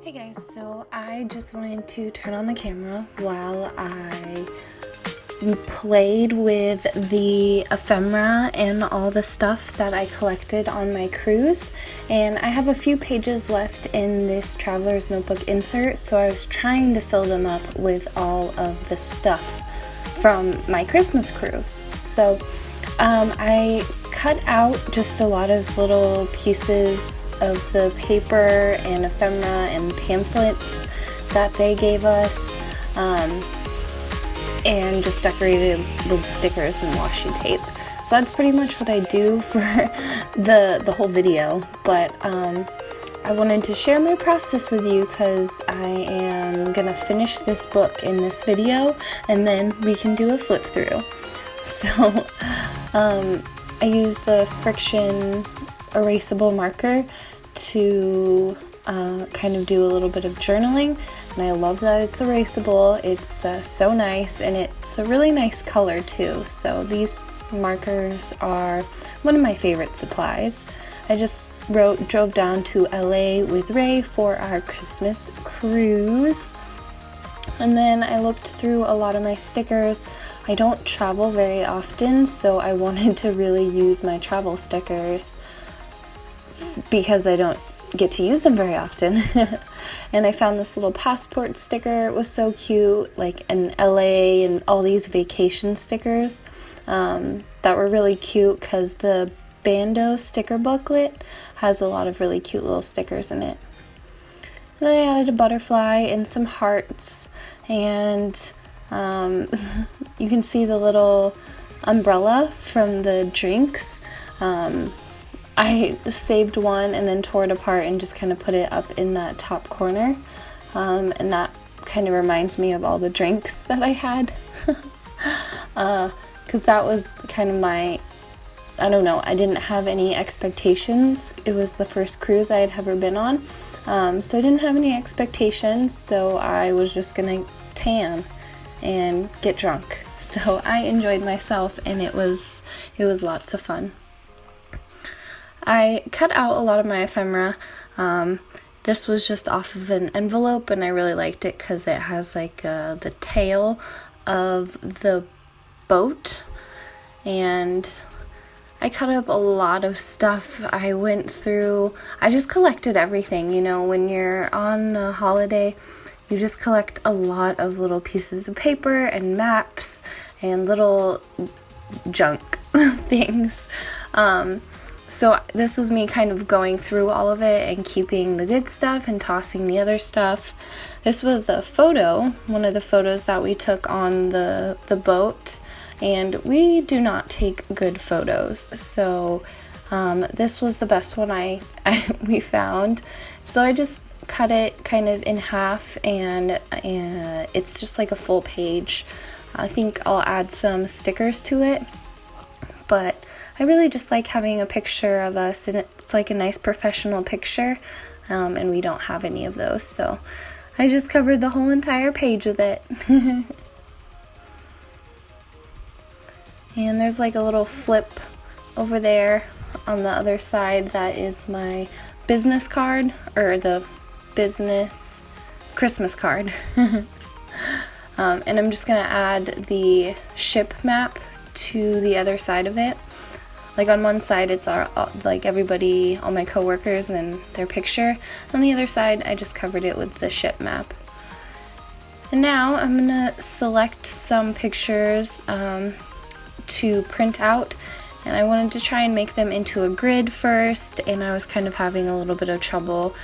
Hey guys, so I just wanted to turn on the camera while I played with the ephemera and all the stuff that I collected on my cruise. And I have a few pages left in this traveler's notebook insert, so I was trying to fill them up with all of the stuff from my Christmas cruise. So I cut out just a lot of little pieces of the paper and ephemera and pamphlets that they gave us, and just decorated with stickers and washi tape. So that's pretty much what I do for the whole video, but I wanted to share my process with you because I am gonna finish this book in this video and then we can do a flip through. So I used a friction erasable marker to kind of do a little bit of journaling, and I love that it's erasable. It's so nice, and it's a really nice color too. So these markers are one of my favorite supplies. I just drove down to LA with Ray for our Christmas cruise, and then I looked through a lot of my stickers. I don't travel very often, so I wanted to really use my travel stickers because I don't get to use them very often. And I found this little passport sticker. It was so cute, like in LA, and all these vacation stickers that were really cute because the Bando sticker booklet has a lot of really cute little stickers in it. And then I added a butterfly and some hearts, and you can see the little umbrella from the drinks. I saved one and then tore it apart and just kind of put it up in that top corner, and that kind of reminds me of all the drinks that I had, because that was kind of my, I don't know, I didn't have any expectations. It was the first cruise I had ever been on, so I didn't have any expectations, so I was just gonna tan and get drunk. So I enjoyed myself, and it was lots of fun. I cut out a lot of my ephemera. This was just off of an envelope, and I really liked it because it has like the tail of the boat, and I cut up a lot of stuff. I went through, I just collected everything. You know, when you're on a holiday, you just collect a lot of little pieces of paper and maps and little junk things. So this was me kind of going through all of it and keeping the good stuff and tossing the other stuff. This was a photo, one of the photos that we took on the boat, and we do not take good photos. So this was the best one we found. So I just cut it kind of in half, and it's just like a full page. I think I'll add some stickers to it, but I really just like having a picture of us, and it's like a nice professional picture, and we don't have any of those, so I just covered the whole entire page with it. And there's like a little flip over there on the other side that is my business card, or the business Christmas card. And I'm just gonna add the ship map to the other side of it. Like on one side it's like everybody, all my coworkers and their picture. On the other side I just covered it with the ship map. And now I'm gonna select some pictures to print out, and I wanted to try and make them into a grid first, and I was kind of having a little bit of trouble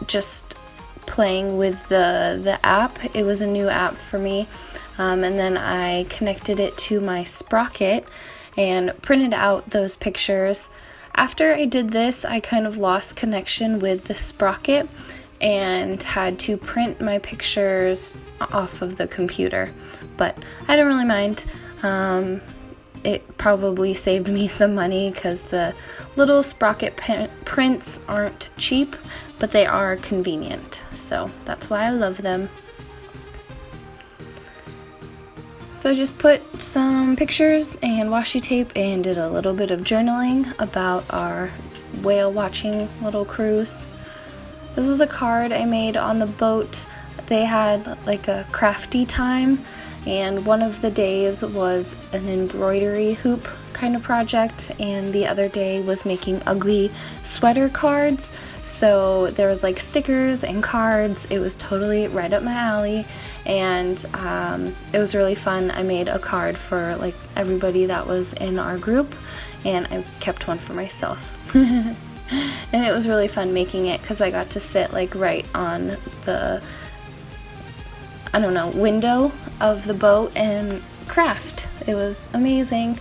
just playing with the app. It was a new app for me. And then I connected it to my Sprocket and printed out those pictures. After I did this, I kind of lost connection with the Sprocket and had to print my pictures off of the computer. But I don't really mind. It probably saved me some money because the little Sprocket prints aren't cheap, but they are convenient. So that's why I love them. So I just put some pictures and washi tape and did a little bit of journaling about our whale watching little cruise. This was a card I made on the boat. They had like a crafty time, and one of the days was an embroidery hoop kind of project, and the other day was making ugly sweater cards. So there was like stickers and cards. It was totally right up my alley, and it was really fun. I made a card for like everybody that was in our group, and I kept one for myself. And it was really fun making it because I got to sit like right on the, I don't know, window of the boat and craft. It was amazing.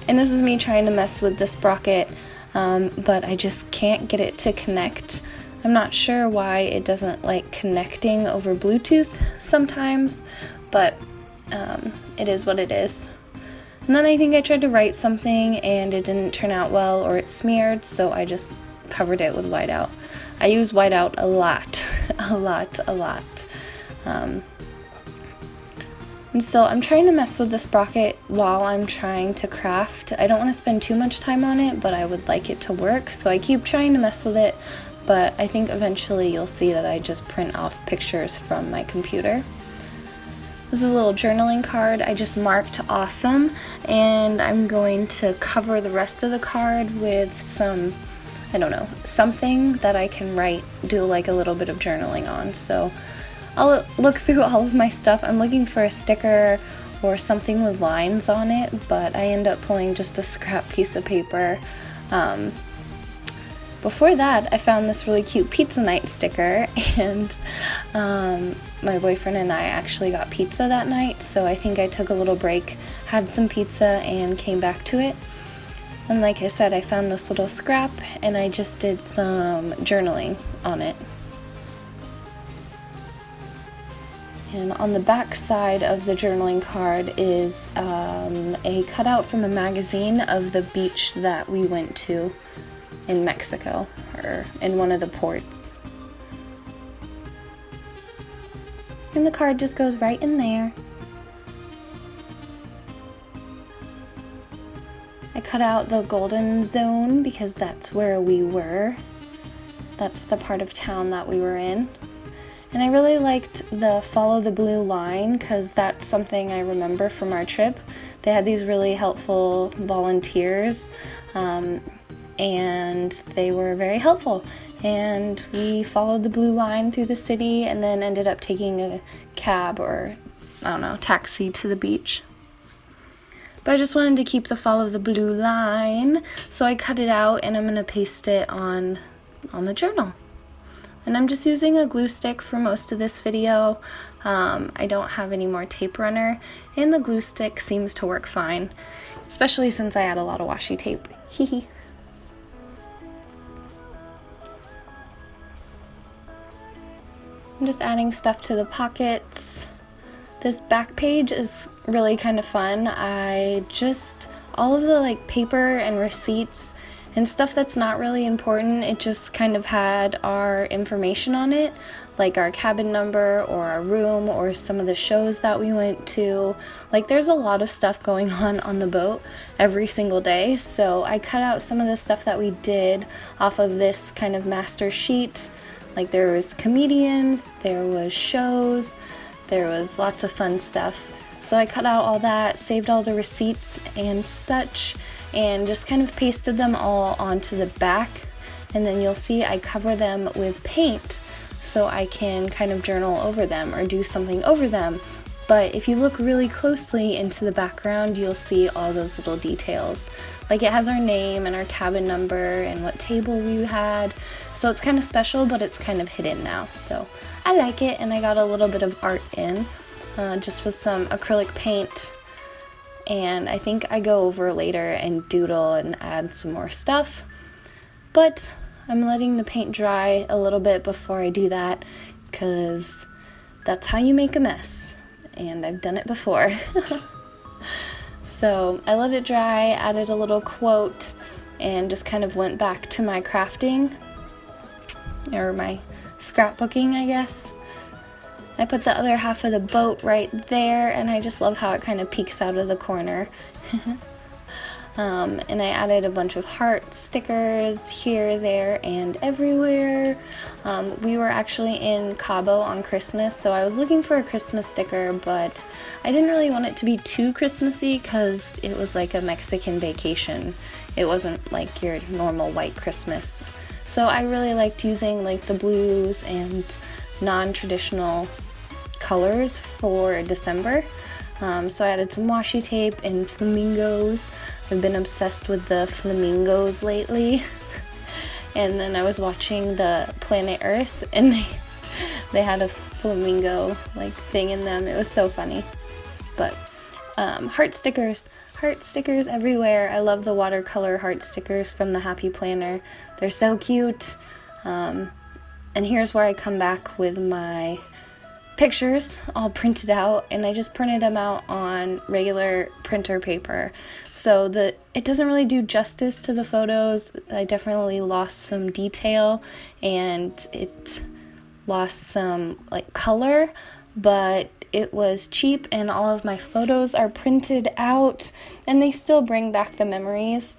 And this is me trying to mess with the Sprocket, but I just can't get it to connect. I'm not sure why it doesn't like connecting over Bluetooth sometimes, but it is what it is. And then I think I tried to write something and it didn't turn out well, or it smeared, so I just covered it with whiteout. I use whiteout a lot, a lot. And so I'm trying to mess with the Sprocket while I'm trying to craft. I don't want to spend too much time on it, but I would like it to work, so I keep trying to mess with it, but I think eventually you'll see that I just print off pictures from my computer. This is a little journaling card I just marked awesome, and I'm going to cover the rest of the card with some, I don't know, something that I can write, do like a little bit of journaling on. So I'll look through all of my stuff. I'm looking for a sticker or something with lines on it, but I end up pulling just a scrap piece of paper. Before that, I found this really cute pizza night sticker, and my boyfriend and I actually got pizza that night, so I think I took a little break, had some pizza, and came back to it. And like I said, I found this little scrap, and I just did some journaling on it. And on the back side of the journaling card is a cutout from a magazine of the beach that we went to in Mexico, or in one of the ports. And the card just goes right in there. I cut out the golden zone because that's where we were. That's the part of town that we were in. And I really liked the follow the blue line because that's something I remember from our trip. They had these really helpful volunteers, and they were very helpful. And we followed the blue line through the city and then ended up taking a cab or, I don't know, taxi to the beach. But I just wanted to keep the follow the blue line, so I cut it out and I'm going to paste it on the journal. And I'm just using a glue stick for most of this video. I don't have any more tape runner, and the glue stick seems to work fine, especially since I had a lot of washi tape. Hehe. I'm just adding stuff to the pockets. This back page is really kind of fun. All of the like paper and receipts and stuff that's not really important, it just kind of had our information on it, like our cabin number or our room or some of the shows that we went to. Like there's a lot of stuff going on the boat every single day, so I cut out some of the stuff that we did off of this kind of master sheet. Like there was comedians, there was shows, there was lots of fun stuff. So I cut out all that, saved all the receipts and such, and just kind of pasted them all onto the back. And then you'll see I cover them with paint so I can kind of journal over them or do something over them. But if you look really closely into the background, you'll see all those little details. Like it has our name and our cabin number and what table we had. So it's kind of special, but it's kind of hidden now. So I like it, and I got a little bit of art in, just with some acrylic paint. And I think I go over later and doodle and add some more stuff. But I'm letting the paint dry a little bit before I do that, because that's how you make a mess. And I've done it before. So I let it dry, added a little quote, and just kind of went back to my crafting, or my scrapbooking, I guess. I put the other half of the boat right there, and I just love how it kind of peeks out of the corner. and I added a bunch of heart stickers here, there, and everywhere. We were actually in Cabo on Christmas, so I was looking for a Christmas sticker, but I didn't really want it to be too Christmassy because it was like a Mexican vacation. It wasn't like your normal white Christmas. So I really liked using like the blues and non-traditional colors for December. So I added some washi tape and flamingos. I've been obsessed with the flamingos lately. And then I was watching the Planet Earth, and they had a flamingo like thing in them. It was so funny. But heart stickers everywhere. I love the watercolor heart stickers from the Happy Planner. They're so cute. And here's where I come back with my pictures all printed out, and I just printed them out on regular printer paper, so that it doesn't really do justice to the photos. I definitely lost some detail and it lost some like color, but it was cheap and all of my photos are printed out and they still bring back the memories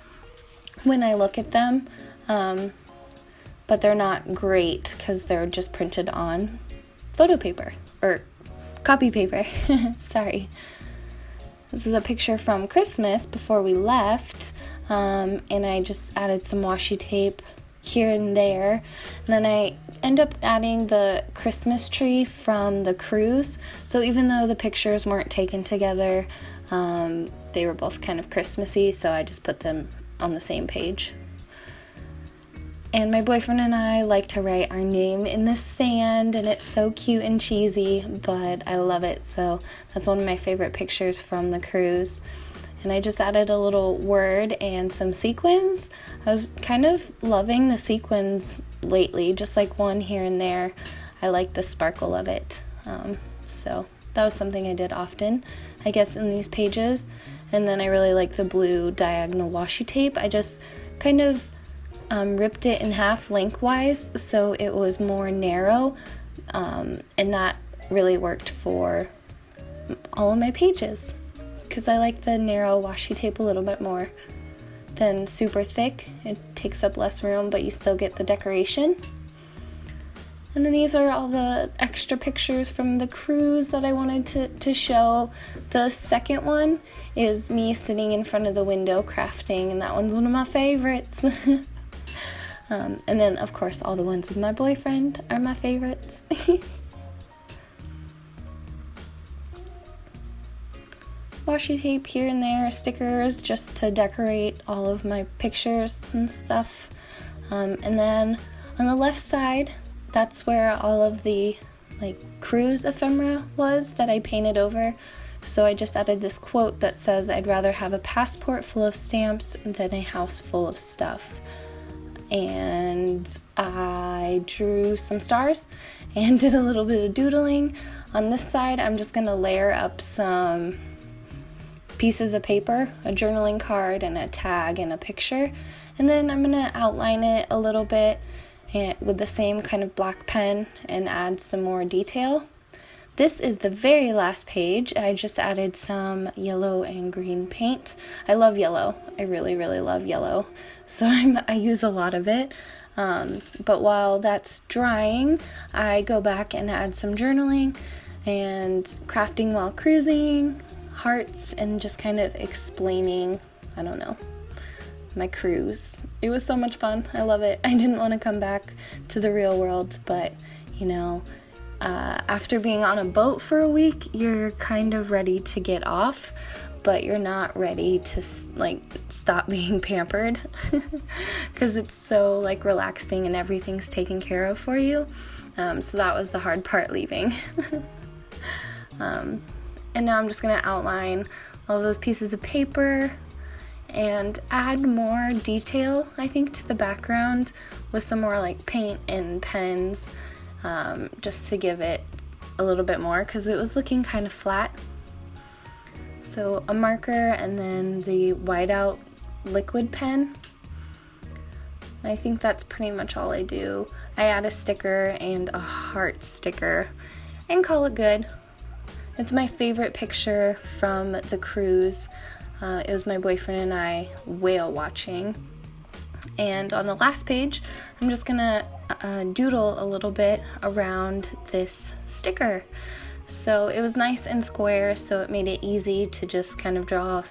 when I look at them, but they're not great because they're just printed on photo paper or copy paper. Sorry. This is a picture from Christmas before we left, and I just added some washi tape here and there. And then I end up adding the Christmas tree from the cruise. So even though the pictures weren't taken together, they were both kind of Christmassy, so I just put them on the same page. And my boyfriend and I like to write our name in the sand, and it's so cute and cheesy, but I love it. So that's one of my favorite pictures from the cruise. And I just added a little word and some sequins. I was kind of loving the sequins lately, just like one here and there. I like the sparkle of it. So that was something I did often, I guess, in these pages. And then I really like the blue diagonal washi tape. I just kind of ripped it in half lengthwise so it was more narrow, and that really worked for all of my pages because I like the narrow washi tape a little bit more than super thick. It takes up less room, but you still get the decoration. And then these are all the extra pictures from the cruise that I wanted to show. The second one is me sitting in front of the window crafting, and that one's one of my favorites. And then, of course, all the ones with my boyfriend are my favorites. Washi tape here and there, stickers just to decorate all of my pictures and stuff. And then on the left side, that's where all of the like cruise ephemera was that I painted over. So I just added this quote that says, "I'd rather have a passport full of stamps than a house full of stuff." And I drew some stars and did a little bit of doodling. On this side, I'm just gonna layer up some pieces of paper, a journaling card and a tag and a picture, and then I'm gonna outline it a little bit with the same kind of black pen and add some more detail. This is the very last page. I just added some yellow and green paint. I love yellow. I really, really love yellow. So I use a lot of it. But while that's drying, I go back and add some journaling and crafting while cruising, hearts, and just kind of explaining, I don't know, my cruise. It was so much fun. I love it. I didn't want to come back to the real world, but you know, after being on a boat for a week, you're kind of ready to get off, but you're not ready to like stop being pampered because it's so like relaxing and everything's taken care of for you. So that was the hard part, leaving. And now I'm just gonna outline all those pieces of paper and add more detail, I think, to the background with some more like paint and pens, just to give it a little bit more because it was looking kind of flat. So a marker and then the whiteout liquid pen. I think that's pretty much all I do. I add a sticker and a heart sticker and call it good. It's my favorite picture from the cruise. It was my boyfriend and I whale watching. And on the last page, I'm just gonna doodle a little bit around this sticker. So it was nice and square, so it made it easy to just kind of draw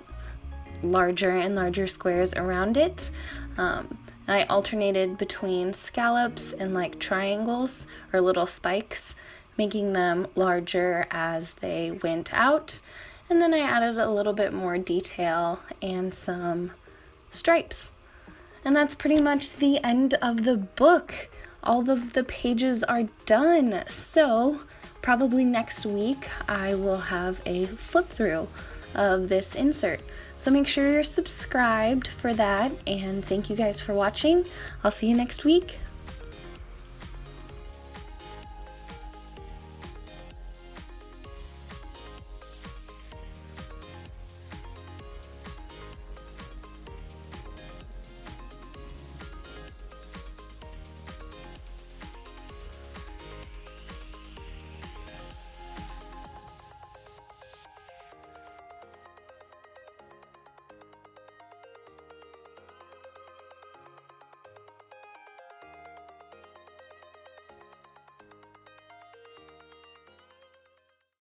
larger and larger squares around it. And I alternated between scallops and like triangles or little spikes, making them larger as they went out. And then I added a little bit more detail and some stripes. And that's pretty much the end of the book. All of the pages are done. So probably next week I will have a flip through of this insert. So make sure you're subscribed for that, and thank you guys for watching. I'll see you next week.